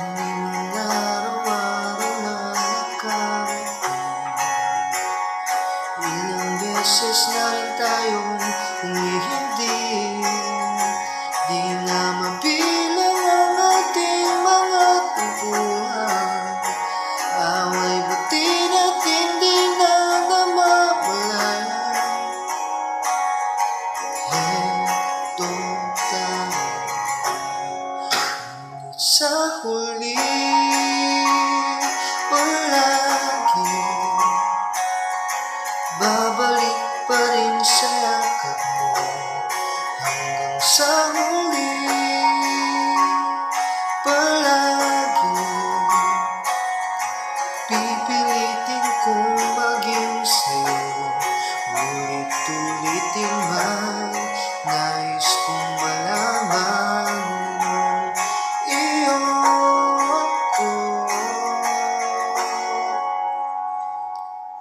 Hindi man araw-araw na nakarating. Ilang beses na rin tayong humihindig. Di na mabilang ang ating mga tampuhan. Away buti na't hindi na namamalayan. Heto tayo sa huli, palagi babalik pa rin sa yakap mo. Hanggang sa huli, palagi pipilitin kong maging sa'yo. Ulit-ulitin man, nais kong malaman iyo ako.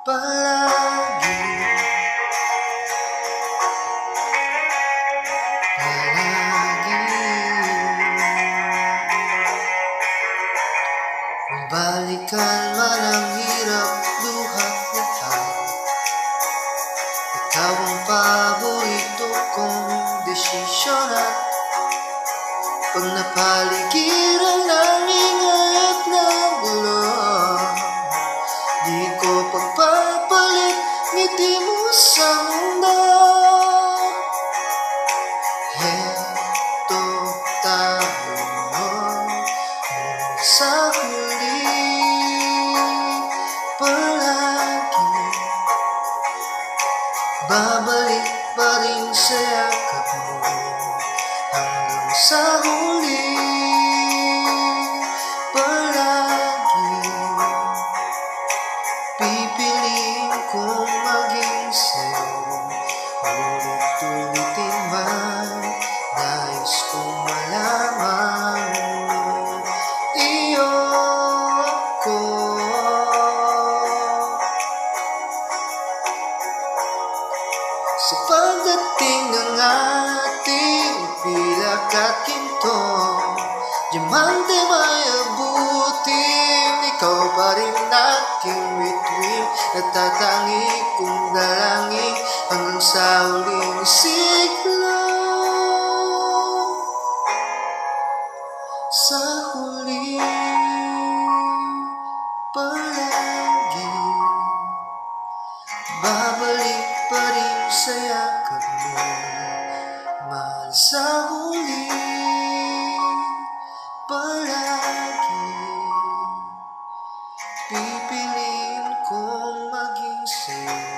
Palagi, palagi kung balikan man ang hirap, luhat, lahat, ikaw ang paborito kong desisyon. At pag napaligiran ng ingay at ng gulo, di ko pagpapalit ngiti mo sa mundo. Heto tayo sa huli, palagi babalik pa rin sa yakap mo. Hanggang sa huli, palagi pipiliin kong maging sa'yo. Ulit-ulitin man, nais kong malaman iyo ako. Sa pagdating ng ating pilak at ginto, diamante may abutin, ikaw pa rin aking bituin. Natatangi kong dalangin hanggang sa huling siglo. Sa huli, palagi babalik pa rin sa yakap mo. Mahal, sa huli, palagi pipiliin kong maging sa'yo.